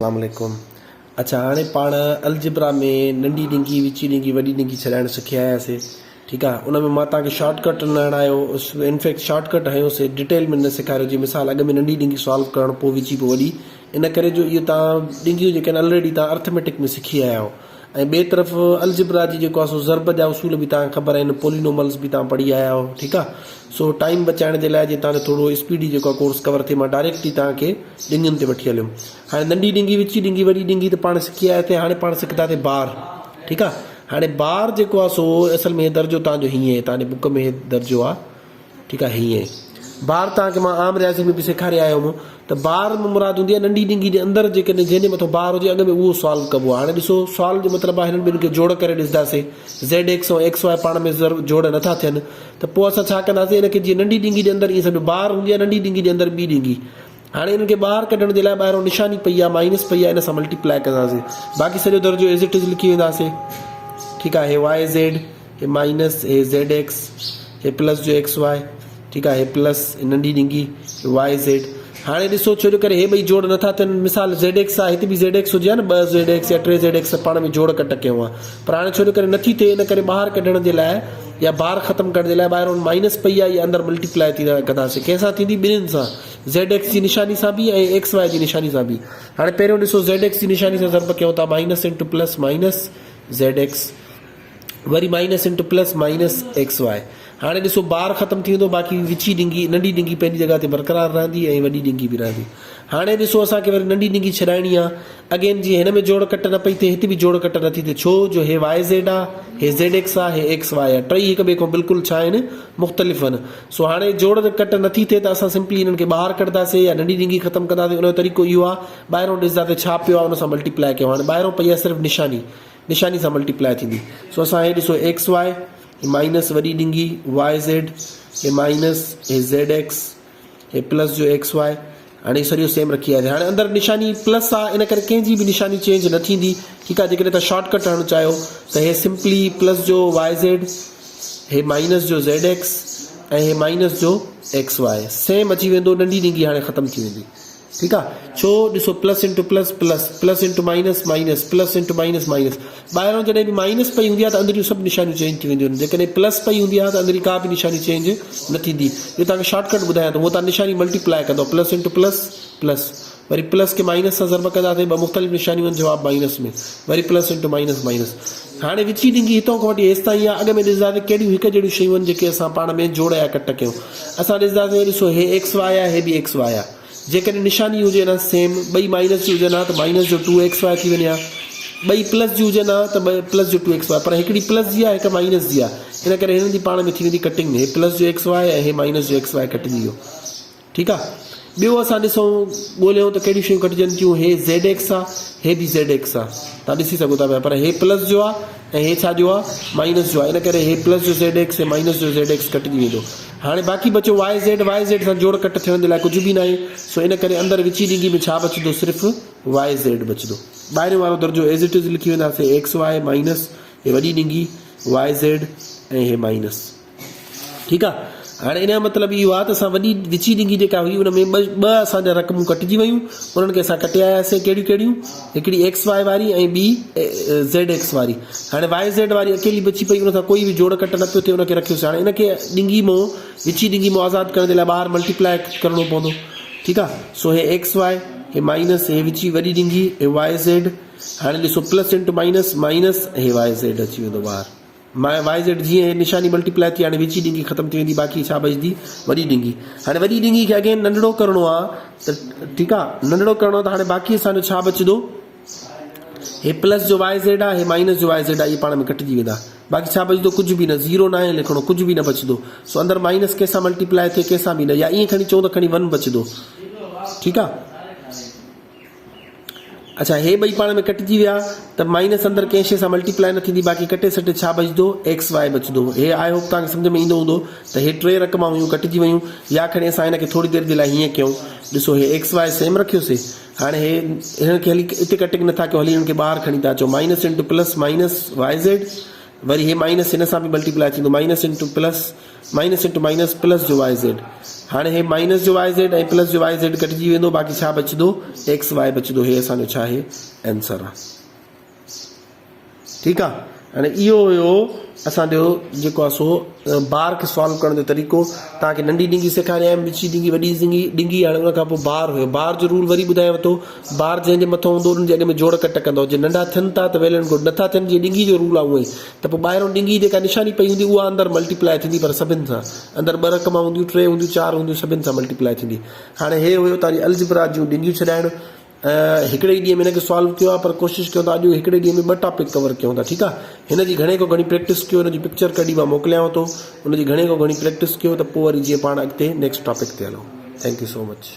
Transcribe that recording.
अस्सलामुअलैकुम। अच्छा हाणे पाण अलजिब्रा में नंढी ॾिंगी विची ॾिंगी वॾी ॾिंगी छॾाइणु सिखी आयासीं। ठीकु आहे, उन में मां तव्हांखे शॉर्टकट न हणायो, इनफैक्ट शॉर्टकट हयोसीं, डिटेल में न सेखारियो। जीअं मिसाल अॻ में नंढी ॾिंगी सॉल्व करणु पोइ विची पोइ वॾी, इन करे जो इहो तव्हां ॾिंगियूं जेके आहिनि ऑलरेडी तव्हां अर्थमेटिक में सिखी आया आहियो। ऐं ॿिए तरफ़ अलजिब्रा जी जेको आहे सो ज़रब जा उसूल बि तव्हांखे ख़बर आहिनि, पोलिनोमल्स बि तव्हां पढ़ी आया आहियो। ठीकु आहे, सो टाइम बचाइण जे लाइ जे तव्हांजो थोरो स्पीडी जेको आहे कोर्स कवर थिए, मां डायरेक्ट ई तव्हांखे ॾिंगियुनि ते वठी हलियुमि। हाणे नंढी ॾिंगी विची ॾिंगी वॾी ॾिंगी त पाण सिखी आयासीं। हाणे पाण सिखंदासीं बार। ठीकु आहे, हाणे बार जेको आहे सो असल में दर्जो तव्हांजो हीअं आहे, तव्हांजे बुक में दर्जो आहे। ठीकु आहे, हीअं बार तव्हांखे मां आम रियाज़ी में बि सेखारे आयो हुउमि। त बार में मुराद हूंदी आहे नंढी ॾिंगी जे अंदरि जेके जंहिंजे मथां बार हुजे अॻ में उहो सॉल्व कबो आहे। हाणे ॾिसो, सॉल्व जो मतिलबु आहे हिननि ॿिनि खे जोड़ करे ॾिसंदासीं। ज़ेड एक्स ऐं एक्स वाई पाण में जोड़ नथा थियनि, त पोइ असां छा कंदासीं, हिनखे जीअं नंढी ॾिंगी जे अंदरि ईअं सम्झो बार हूंदी आहे, नंढी ॾिंगी जे अंदरि ॿी ॾिंगी। हाणे हिननि खे ॿाहिरि कढण जे लाइ ॿाहिरों निशानी पई आहे, माइनस पई आहे, इन सां मल्टीप्लाए कंदासीं। बाक़ी सॼो दर्जो एज़ इट इज़ लिखी वेंदासीं। ठीकु आहे, हे वाई ज़ेड, हे माइनस, हे ज़ेड एक्स, हे प्लस जो एक्स वाई। ठीकु आहे, हे प्लस नंढी ॾिंगी वाई ज़ेड। हाणे ॾिसो, छो जो करे हे ॿई जोड़ नथा थियनि। मिसाल ज़ेड एक्स आहे, हिते बि ज़ेड एक्स हुजे न, ॿ ज़ेड एक्स या टे ज़ेड एक्स पाण में जोड़ कट कयो आहे, पर हाणे छो जो करे नथी थिए, इन करे ॿाहिरि कढण जे लाइ या बार ख़तमु करण जे लाइ ॿाहिरों माइनस पई आहे, या अंदरि मल्टीप्लाए थी कंदासीं। कंहिंसां थींदी? ॿिन्हिनि सां, ज़ेड एक्स जी निशानी सां बि ऐं एक्स वाई जी निशानी सां बि। हाणे पहिरियों ॾिसो, ज़ेड एक्स जी निशानी सां ज़रब कयूं था, minus into plus minus Z X, वरी minus into plus minus X Y. हाणे ॾिसो, बार ख़तमु थी वेंदो, बाक़ी विची ॾिंगी नंढी ॾिंगी पंहिंजी जॻह ते बरक़रार रहंदी ऐं वॾी ॾिंगी बि रहंदी। हाणे ॾिसो, असांखे वरी नंढी ॾिंगी छॾाइणी आहे। अगेन जीअं हिन में जोड़ कट न पई थिए, हिते बि जोड़ कट नथी थिए। छो जो हे वाई ज़ेड आहे, हे ज़ेड एक्स आहे, हे एक्स वाई आहे, टई हिक ॿिए खां बिल्कुलु छा आहिनि, मुख़्तलिफ़ आहिनि। सो हाणे जोड़ कट नथी थिए त असां सिंपली हिननि खे ॿाहिरि कढंदासीं या नंढी ॾिंगी ख़तमु कंदासीं। उनजो तरीक़ो इहो आहे, ॿाहिरों ॾिसंदासीं छा पियो आहे, उन सां मल्टीप्लाए कयो। हाणे ॿाहिरों पई आहे सिर्फ़ु निशानी सां मल्टीप्लाए थींदी। सो असां हे ॾिसो, एक्स वाई माइनस वॾी ॾिंगी वाई ज़ेड, हे माइनस, हे ज़ेड एक्स, हे प्लस जो एक्स वाई। हाणे सॼो सेम रखी आहे। हाणे अंदरि निशानी प्लस आहे, इन करे कंहिंजी बि निशानी चेंज न थींदी। ठीकु आहे, जेकॾहिं तव्हां शॉर्टकट हणणु चाहियो त हे सिंपली प्लस जो वाई ज़ेड, हे माइनस जो ज़ेड एक्स ऐं हे माइनस जो एक्स वाई सेम अची वेंदो। नंढी ॾिंगी हाणे ख़तमु थी वेंदी। ठीकु आहे, छो ॾिसो, plus into plus plus, plus into minus minus, plus into minus minus. ॿाहिरों जॾहिं बि माइनस पई हूंदी आहे त अंदरि सभु निशानियूं चेंज थी वेंदियूं आहिनि। जेकॾहिं प्लस पई हूंदी आहे त अंदरि का बि निशानी चेंज न थींदी। इहो तव्हांखे शॉर्टकट ॿुधायां थो। उहो तव्हां निशानी मल्टीप्लाए कंदो, प्लस इंटू प्लस प्लस, वरी प्लस खे माइनस सां ज़रब कंदासीं, ॿ मुख़्तलिफ़ निशानियूं आहिनि, जवाबु माइनस में, वरी प्लस इंटू माइनस माइनस। हाणे विची ॾिंगी हितां खां वठी हेसि ताईं आहे। अॻ में ॾिसंदासीं कहिड़ियूं हिकु जहिड़ियूं शयूं आहिनि जेके असां पाण में जोड़ या कट कयूं। असां ॾिसंदासीं, ॾिसो, हे एक्स वाई आहे, हे बि एक्स वाई आहे। जेकॾहिं निशानी हुजे न सेम, ॿई माइनस जी हुजनि हा त माइनस जो 2x वाई थी वञे हा, ॿई प्लस जी हुजनि हा त प्लस जो 2x वाई, पर हिकिड़ी प्लस जी आहे, हिकु माइनस जी आहे। इन करे हिननि जी पाण में थी वेंदी कटिंग में, हे प्लस जो एक्स वाई ऐं हे माइनस जो एक्स वाई कटिजी वियो। ठीकु आहे, ॿियो असां ॾिसूं ॻोल्हियूं त कहिड़ियूं शयूं कटिजनि थियूं। हे ज़ेड एक्स आहे, हे बि ज़ेड एक्स आहे, तव्हां ॾिसी सघो था पिया, पर हे प्लस जो आहे ऐं हे छा जो आहे, माइनस जो आहे। इन करे हे प्लस जो ज़ेड एक्स ऐं माइनस जो ज़ेड एक्स कटिजी वेंदो। हाणे बाक़ी बचो वाई ज़ेड सां जोड़ कट थियण जे लाइ कुझु बि न आहे। सो इन करे अंदरि विची ॾिंगी में छा बचंदो, सिर्फ़ु वाई ज़ेड बचंदो। ॿाहिरियों वारो दर्जो एज़ इट इज़ लिखी वेंदासीं, एक्स वाई माइनस हे वॾी ॾिंगी वाई ज़ेड ऐं हे माइनस। ठीकु आहे, हाणे इन जो मतिलबु इहो आहे त असां वॾी विची ॾिंगी जेका हुई उन में ॿ असांजा रक़मूं कटिजी वियूं, उन्हनि खे असां कटे आयासीं। कहिड़ियूं कहिड़ियूं? हिकिड़ी एक्स वाई वारी ऐं ॿी ज़ेड एक्स वारी। हाणे वाई ज़ेड वारी अकेली बची पई, उन सां कोई बि जोड़ कट न पियो थिए, उनखे रखियोसीं। हाणे इनखे ॾिंगी मां विची ॾिंगी मां आज़ादु करण जे लाइ ॿाहिरि मल्टीप्लाए करिणो पवंदो। ठीकु आहे, सो हे एक्स वाई, हे माइनस, हे विची वॾी ॾिंगी, हे वाई ज़ेड। हाणे ॾिसो, प्लस इंटू माइनस माइनस, हे वाई ज़ेड अची वेंदो ॿाहिरि। वाई ज़ेड जीअं निशानी मल्टीप्लाए थी, हाणे विची ॾिंगी ख़तमु थी वेंदी, बाक़ी छा बचंदी, वॾी ॾिंगी। हाणे वॾी ॾिंगी खे अगेन नंढड़ो करिणो आहे त ठीकु आहे, नंढड़ो करिणो आहे त हाणे बाक़ी असांजो छा बचंदो, हे प्लस जो वाई ज़ेड आहे, हे माइनस जो वाई ज़ेड आहे, इहे पाण में कटिजी वेंदा। बाक़ी छा बचंदो, कुझु बि न, ज़ीरो न आहे लिखणो, कुझु बि न बचंदो। सो अंदरि माइनस कंहिंसां मल्टीप्लाए थिए, कंहिंसां बि न, या ईअं खणी चऊं त खणी 1 बचंदो। ठीकु आहे, अच्छा, हे ॿई पाण में कटिजी विया त माइनस अंदरि कंहिं शइ सां मल्टीप्लाए न थींदी, बाक़ी कटे सटे छा बचंदो, एक्स वाई बचंदो। हे आई होप तव्हांखे सम्झ में ईंदो हूंदो त हे टे रक़म हुयूं कटिजी वियूं। या खणी असां हिनखे थोरी देरि जे लाइ हीअं कयूं, ॾिसो, हे एक्स वाई सेम रखियोसीं। हाणे हे हिननि खे हली हिते कटिंग नथा कयूं, हली हिननि खे ॿाहिरि खणी था अचो, minus into plus minus Y Z, वरी हे माइनस हिन सां बि मल्टीप्लाए थींदो, minus into plus minus into minus plus जो वाई ज़ेड। हाणे हे माइनस जो वाई ज़ेड ऐं प्लस जो वाई ज़ेड कटिजी वेंदो, बाक़ी छा बचंदो, एक्स वाई बचंदो। हे असांजो छा आहे, आंसर आहे। ठीकु आहे। हाणे इहो हुयो असांजो जेको आहे सो बार खे सॉल्व करण जो तरीक़ो। तव्हांखे नंढी ॾिंगी सेखारिया, विची ॾिंगी, वॾी ॾिंगी। हाणे उन खां पोइ बार हुयो। बार जो रूल वरी ॿुधायांव थो। बार जंहिंजे मथां हूंदो उनजे अॻ में जोड़ कट कंदो। जे नंढा थियनि था त वेल एंड गुड, नथा थियनि जीअं ॾिंगी जो रूल आहे उअं ई, त पोइ ॿाहिरों ॾिंगी जेका निशानी पई हूंदी उहा अंदरि मल्टीप्लाई थींदी, पर सभिनि सां। अंदरि 2 रक़म हूंदियूं, 3 हूंदियूं, 4 हूंदियूं, सभिनि सां मल्टीप्लाई थींदी। हाणे हे हुयो तव्हांजी अलजिब्रा जूं ॾिंगियूं छॾाइणु। हिकिड़े ॾींहं में हिनखे सॉल्व कयो आहे, पर कोशिशि कयो था अॼु हिकिड़े ॾींहं में 2 टॉपिक कवर कयूं था। ठीकु आहे। हिनजी घणे खां घणी प्रैक्टिस कयो, हिनजी पिक्चर कढी मां मोकिलियांव थो, हुनजी घणे खां घणी प्रैक्टिस कयो त पोइ वरी जीअं पाण अॻिते नेक्स्ट टॉपिक ते हलूं। Thank you so much.